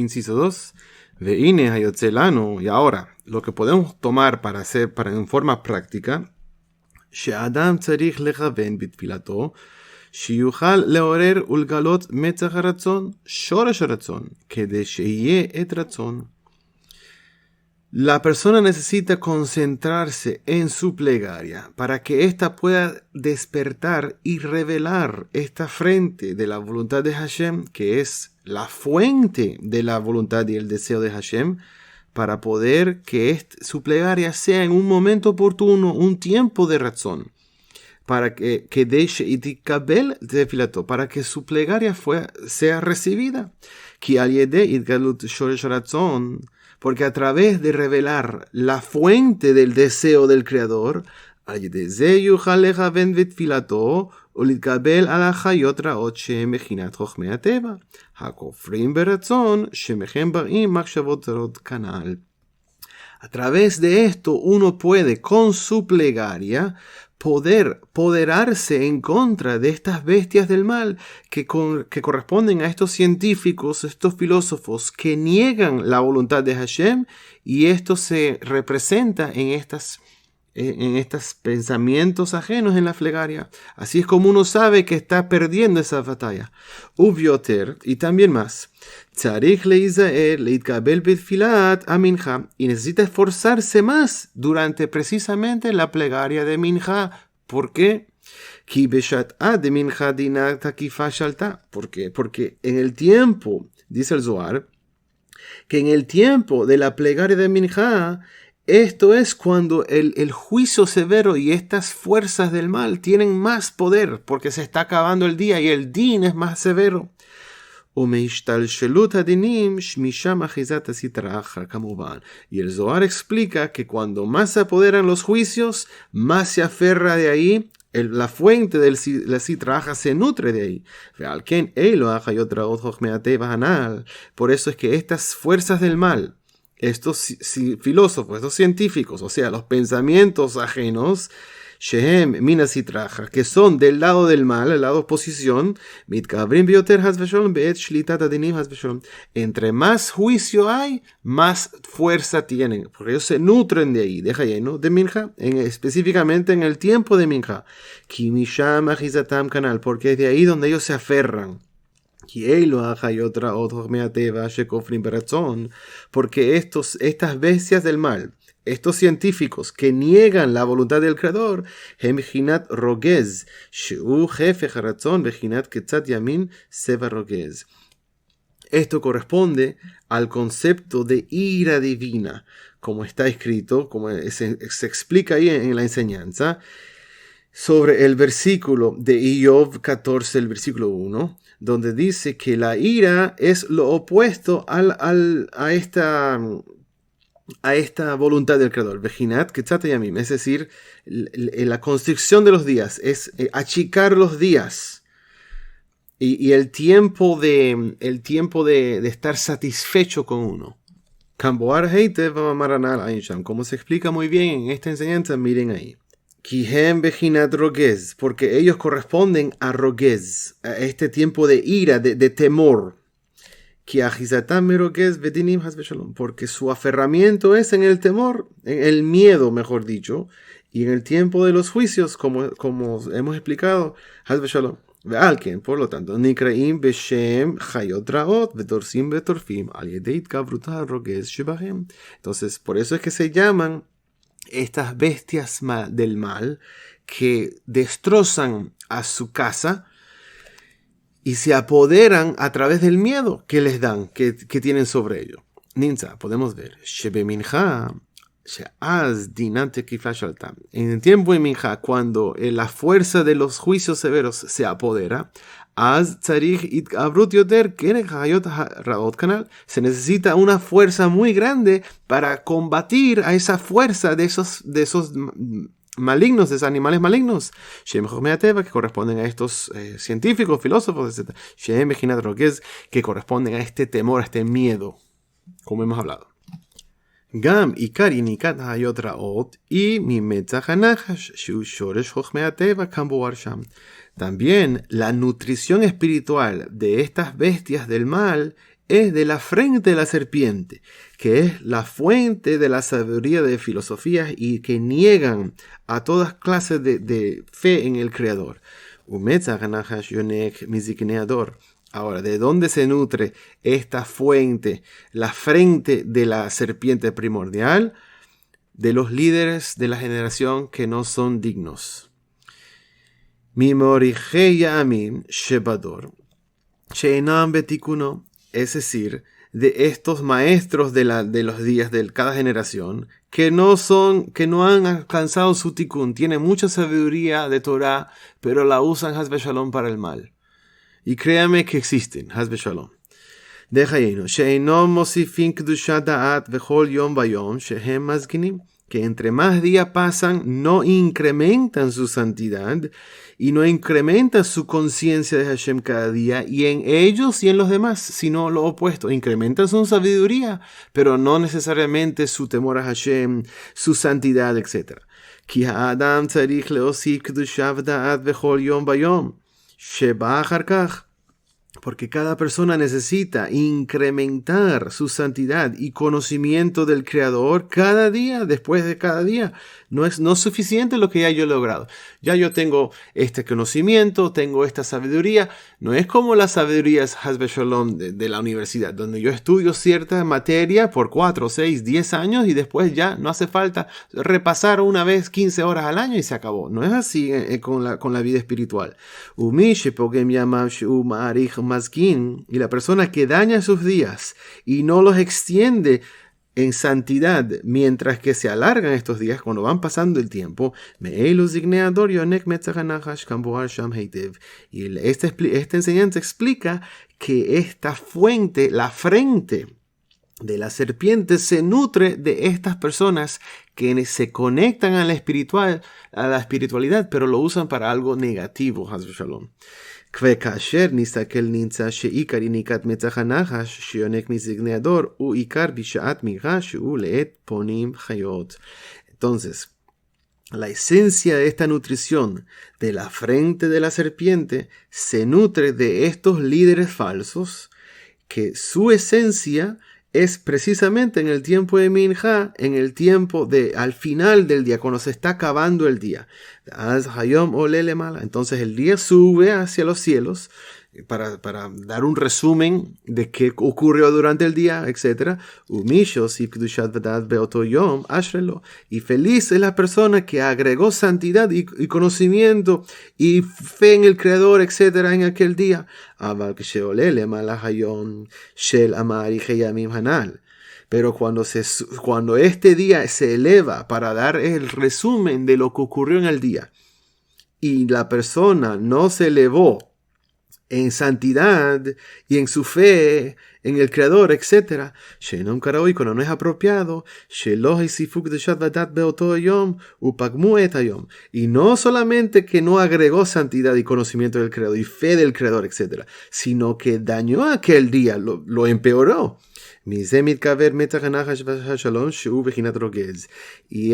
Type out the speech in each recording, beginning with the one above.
Inciso 2. Veine hayotzelano. Y ahora, lo que podemos tomar para en forma práctica, she'adam tzarich lechaven bitfilato, שיוכל לעורר ולגלות מצח הרצון, שורש הרצון, כדי שיהיה את רצון. La persona necesita concentrarse en su plegaria para que ésta pueda despertar y revelar esta frente de la voluntad de Hashem, que es la fuente de la voluntad y el deseo de Hashem, para poder que su plegaria sea en un momento oportuno, un tiempo de razón, para que para que su plegaria sea recibida. Porque a través de revelar la fuente del deseo del Creador, a través de esto uno puede con su plegaria poderarse en contra de estas bestias del mal que corresponden a estos científicos, estos filósofos que niegan la voluntad de Hashem, y esto se representa en estos pensamientos ajenos en la plegaria. Así es como uno sabe que está perdiendo esa batalla. Uvioter, y también más, tzarich leizaer leitkabel betfilat amincha, y necesita esforzarse más durante precisamente la plegaria de Minja. ¿Por qué? Ki beshat'ah de Minja dina takifa shalta. ¿Por qué? Porque en el tiempo, dice el Zohar, que en el tiempo de la plegaria de Minja, esto es cuando el juicio severo y estas fuerzas del mal tienen más poder, porque se está acabando el día y el din es más severo. Y el Zohar explica que cuando más se apoderan los juicios, más se aferra de ahí, la fuente de la Sitra se nutre de ahí. Por eso es que estas fuerzas del mal, estos filósofos, estos científicos, o sea, los pensamientos ajenos, Shehem mina sitraja, que son del lado del mal, el lado oposición, mitkabrim bioter has vesholom beet shlitat adinim has vesholom. Entre más juicio hay, más fuerza tienen, porque ellos se nutren de ahí, deja lleno de Minja, específicamente en el tiempo de Minja. Ki misham achizatam kanal, porque es de ahí donde ellos se aferran. Porque estas bestias del mal, estos científicos que niegan la voluntad del Creador, esto corresponde al concepto de ira divina, como está escrito, como se explica ahí en la enseñanza, sobre el versículo de Iyov 14, el versículo 1, donde dice que la ira es lo opuesto a esta voluntad del Creador. Vejinat Ketzat Yamim, es decir, la constricción de los días, es achicar los días. Y el tiempo de estar satisfecho con uno. Como se explica muy bien en esta enseñanza, miren ahí. Kihem Bejinat Rogez, porque ellos corresponden a Rogez, a este tiempo de ira, de temor. Porque su aferramiento es en el temor, en el miedo, mejor dicho, y en el tiempo de los juicios, como hemos explicado, por lo tanto, entonces, por eso es que se llaman estas bestias del mal que destrozan a su casa y se apoderan a través del miedo que les dan, que tienen sobre ellos. Ninza, podemos ver. En el tiempo de Minja, cuando la fuerza de los juicios severos se apodera, se necesita una fuerza muy grande para combatir a esa fuerza de esos malignos, de esos animales malignos, que corresponden a estos científicos, filósofos, etc. Que corresponden a este temor, a este miedo, como hemos hablado. Gam ikar inikat hayotraot y mi metzachanachash shu shoresh chochmeateva kamboar sham. También la nutrición espiritual de estas bestias del mal es de la frente de la serpiente, que es la fuente de la sabiduría de filosofías y que niegan a todas clases de fe en el Creador. Ahora, ¿de dónde se nutre esta fuente, la frente de la serpiente primordial? De los líderes de la generación que no son dignos. Es decir, de estos maestros de los días de cada generación que no han alcanzado su tikkun, tienen mucha sabiduría de Torah, pero la usan Haz v'Shalom para el mal. Y créame que existen, Haz v'Shalom. Que entre más días pasan, no incrementan su santidad y no incrementan su conciencia de Hashem cada día, y en ellos y en los demás, sino lo opuesto. Incrementan su sabiduría, pero no necesariamente su temor a Hashem, su santidad, etc. Ki ha'adam tzarich leosif kedusha v'da'at bechol yom vayom, sheba achar kach. Porque cada persona necesita incrementar su santidad y conocimiento del Creador cada día, después de cada día. No es suficiente lo que ya yo he logrado. Ya yo tengo este conocimiento, tengo esta sabiduría. No es como la sabiduría Haz v'Shalom de la universidad, donde yo estudio cierta materia por 4, 6, 10 años y después ya no hace falta repasar una vez 15 horas al año y se acabó. No es así con la vida espiritual. Y la persona que daña sus días y no los extiende en santidad mientras que se alargan estos días cuando van pasando el tiempo, y esta enseñanza explica que esta fuente, la frente de la serpiente, se nutre de estas personas que se conectan a la espiritualidad, pero lo usan para algo negativo. Haz v'Shalom. וכאשר נסתכל נמצא שעיקר יניקת מצח הנחש שיונק מזקני הדור הוא עיקר בשעת מיכה שהוא לעת פונים חיות. Entonces, la esencia de esta nutrición de la frente de la serpiente se nutre de estos líderes falsos que su esencia es precisamente en el tiempo de Minjá, en el tiempo al final del día, cuando se está acabando el día. Entonces el día sube hacia los cielos para dar un resumen de qué ocurrió durante el día, etc. Y feliz es la persona que agregó santidad y conocimiento y fe en el Creador, etc. en aquel día. Pero cuando este día se eleva para dar el resumen de lo que ocurrió en el día y la persona no se elevó en santidad y en su fe en el Creador, etc., cuando no es apropiado, y no solamente que no agregó santidad y conocimiento del Creador y fe del Creador, etc., sino que dañó aquel día, lo empeoró. Y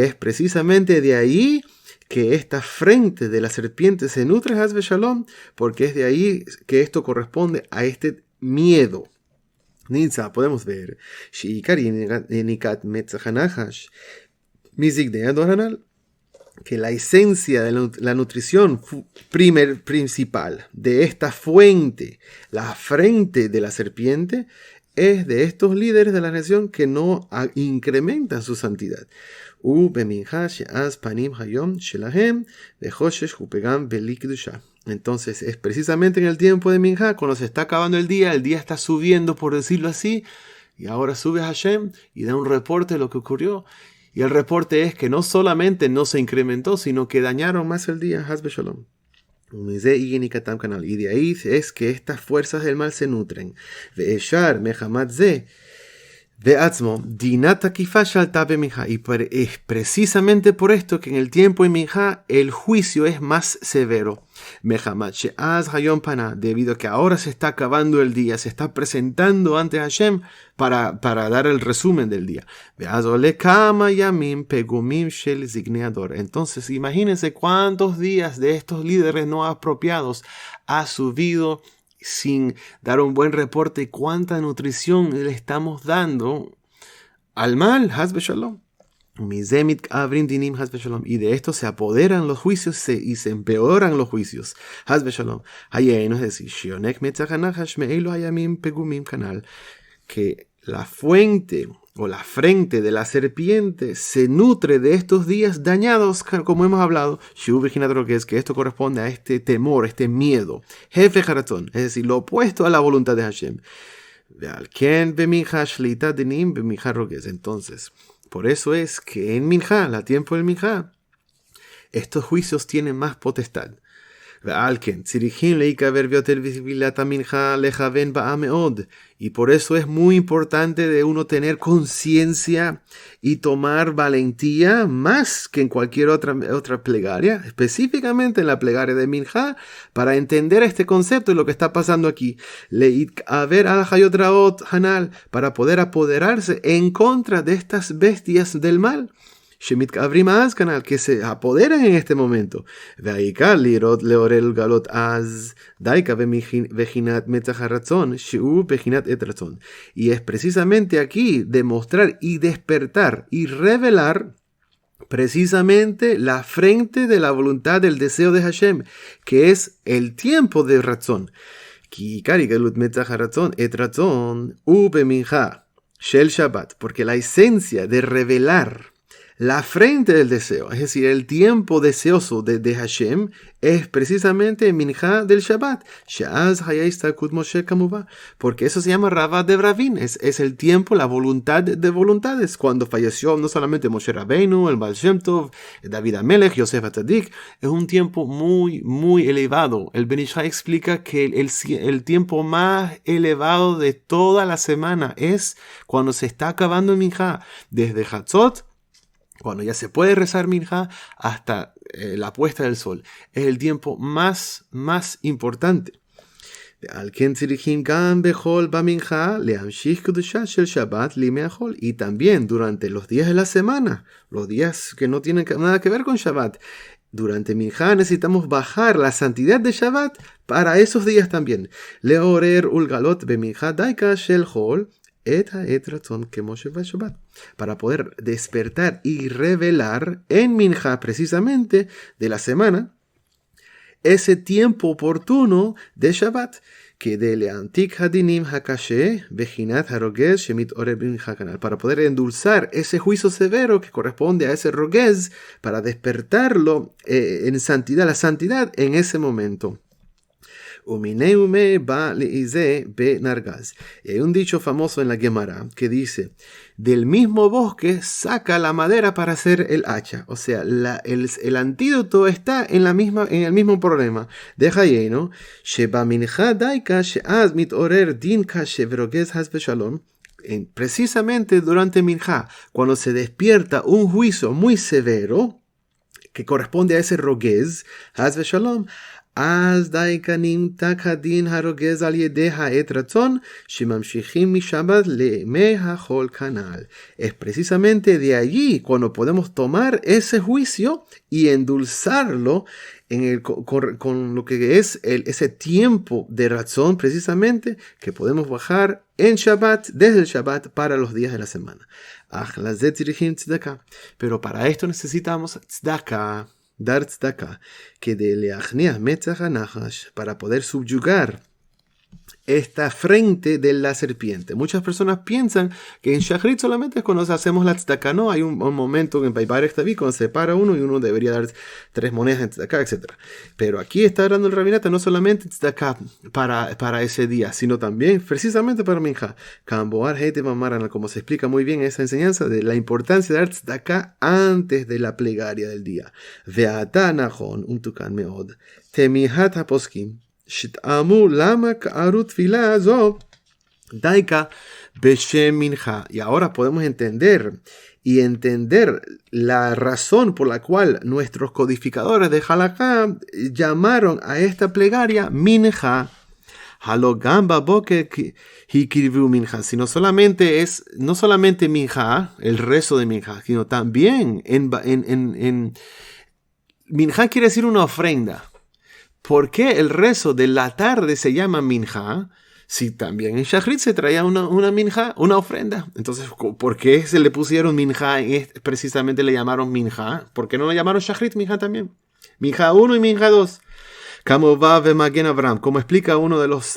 es precisamente de ahí que esta frente de la serpiente se nutre Haz v'Shalom, porque es de ahí que esto corresponde a este miedo. Nitza, podemos ver que la esencia de la nutrición principal de esta fuente, la frente de la serpiente, es de estos líderes de la nación que no incrementan su santidad. Entonces es precisamente en el tiempo de Minjá, cuando se está acabando el día está subiendo, por decirlo así, y ahora sube Hashem y da un reporte de lo que ocurrió. Y el reporte es que no solamente no se incrementó, sino que dañaron más el día. Haz v'Shalom. Y de ahí es que estas fuerzas del mal se nutren. Y es precisamente por esto que en el tiempo de Minjá el juicio es más severo. Debido a que ahora se está acabando el día, se está presentando ante Hashem para dar el resumen del día. Entonces imagínense cuántos días de estos líderes no apropiados ha subido sin dar un buen reporte cuánta nutrición le estamos dando al mal, haz v'shalom. Y de esto se apoderan los juicios y se empeoran los juicios. Haz v'shalom. Es decir, que la fuente o la frente de la serpiente se nutre de estos días dañados, como hemos hablado, que esto corresponde a este temor, este miedo. Jefe Haratzon, es decir, lo opuesto a la voluntad de Hashem. Entonces, por eso es que en Minjá, la tiempo del Minjá, estos juicios tienen más potestad. Y por eso es muy importante de uno tener conciencia y tomar valentía más que en cualquier otra plegaria, específicamente en la plegaria de Minjá, para entender este concepto y lo que está pasando aquí. Para poder apoderarse en contra de estas bestias del mal. Que se apoderan en este momento. Y es precisamente aquí demostrar y despertar y revelar precisamente la frente de la voluntad del deseo de Hashem, que es el tiempo de Ratzon. Porque la esencia de revelar la frente del deseo, es decir, el tiempo deseoso de Hashem, es precisamente Minjá del Shabbat. Porque eso se llama Ravat de Ravin, es el tiempo, la voluntad de voluntades. Cuando falleció no solamente Moshe Rabbeinu, el Baal Shem Tov, David Amelech, Yosef Atzadik, es un tiempo muy, muy elevado. El Ben Ish Chai explica que el tiempo más elevado de toda la semana es cuando se está acabando el Minjá, desde Hatzot, cuando ya se puede rezar Minjá, hasta la puesta del sol. Es el tiempo más importante. Y también durante los días de la semana, los días que no tienen nada que ver con Shabbat, durante Minjá necesitamos bajar la santidad de Shabbat para esos días también. Leorer ulgalot beminjá daika shel hol. Para poder despertar y revelar en Minjá precisamente de la semana ese tiempo oportuno de Shabbat, que de leantik hadinim hakashe vejinat harogez shemit oreb Minjá canal, para poder endulzar ese juicio severo que corresponde a ese rogez, para despertarlo en santidad, la santidad en ese momento. Y hay un dicho famoso en la Gemara que dice: del mismo bosque saca la madera para hacer el hacha. O sea, el antídoto está en el mismo problema. Deja lleno. Precisamente durante Minjá, cuando se despierta un juicio muy severo que corresponde a ese rogez, haz shalom. אז דייקנים תקדין הרוגז על ידי העת רצון שממשיכים משבת לימי החול כנ"ל. Es precisamente de allí cuando podemos tomar ese juicio y endulzarlo con lo que es ese tiempo de razón precisamente que podemos bajar en Shabbat, desde el Shabbat para los días de la semana. Pero para esto necesitamos tzedakah. Dar tzedakah, que de leachniah metzach hanachash, para poder subyugar esta frente de la serpiente. Muchas personas piensan que en Shachrit solamente es cuando hacemos la tzedakah. No, hay un momento en Baibarech Tavi cuando se para uno y uno debería dar 3 monedas en tzedakah, etc. Pero aquí está hablando el rabinato no solamente tzedakah para ese día, sino también precisamente para Minjá. Como se explica muy bien esa enseñanza de la importancia de dar tzedakah antes de la plegaria del día. Ve'ata nachon umtukan meod temihat haposkim שתאמו למה קראו תפילה זו דייקה בשם מנחה. Y ahora podemos entender la razón por la cual nuestros codificadores de Halakha llamaron a esta plegaria Minja. Halogam baboke hikrivu Minja, no solamente Minja, el rezo de Minja, sino también en Minja quiere decir una ofrenda. ¿por qué el rezo de la tarde se llama minja? Si también en Shachrit se traía una minja, una ofrenda. Entonces, ¿por qué se le pusieron minja? Precisamente le llamaron minja. ¿Por qué no le llamaron Shachrit minja también? Minja 1 y minja 2. Como va ve Magen Avraham, como explica uno de los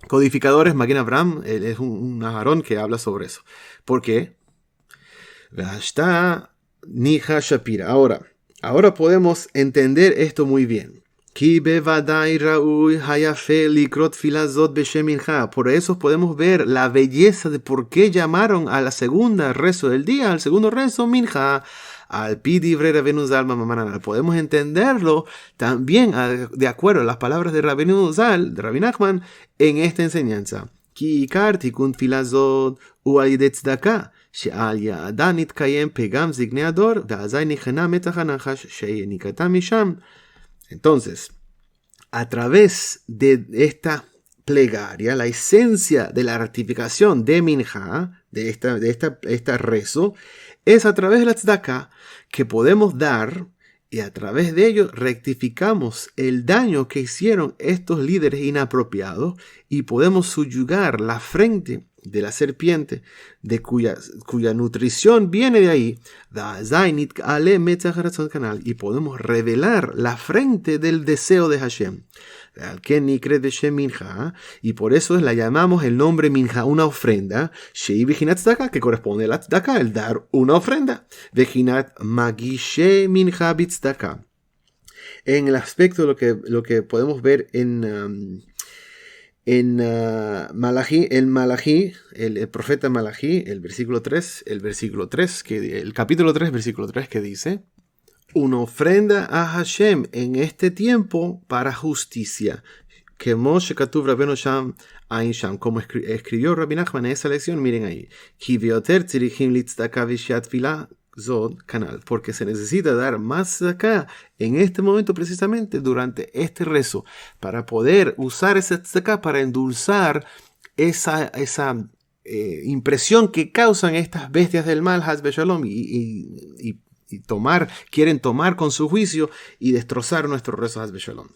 codificadores, Magen Avraham, él es un Aharón que habla sobre eso. ¿Por qué? Está Nija Shapira. Ahora podemos entender esto muy bien. Por eso podemos ver la belleza de por qué llamaron a la segunda rezo del día, al segundo rezo, minja. Al pidivre Rabbeinu Zal Mamanan. Podemos entenderlo también de acuerdo a las palabras de Rabbeinu Zal, de Rabbi Nachman, en esta enseñanza. Ki ikar tikun filazot u'alidei tzedakah she'al ya'adan nitkayem pegam zignei ador ve'azai nichena metach hanachash she'nikata misham. Entonces, a través de esta plegaria, la esencia de la ratificación de minja, de esta rezo, es a través de la tzedakah que podemos dar, y a través de ello rectificamos el daño que hicieron estos líderes inapropiados y podemos subyugar la frente de la serpiente, de cuya nutrición viene de ahí, y podemos revelar la frente del deseo de Hashem. Y por eso la llamamos el nombre minja, una ofrenda, que corresponde a la tzedakah, el dar una ofrenda. En el aspecto de lo que podemos ver en Malachi, el profeta Malachi, el capítulo 3, versículo 3, que dice: una ofrenda a Hashem en este tiempo para justicia. Como escribió Rabbi Nachman en esa lección, miren ahí. Porque se necesita dar más acá en este momento, precisamente durante este rezo, para poder usar ese tzedakah para endulzar esa impresión que causan estas bestias del mal, Haz Shalom, y quieren tomar con su juicio y destrozar nuestro rezo Haz Shalom.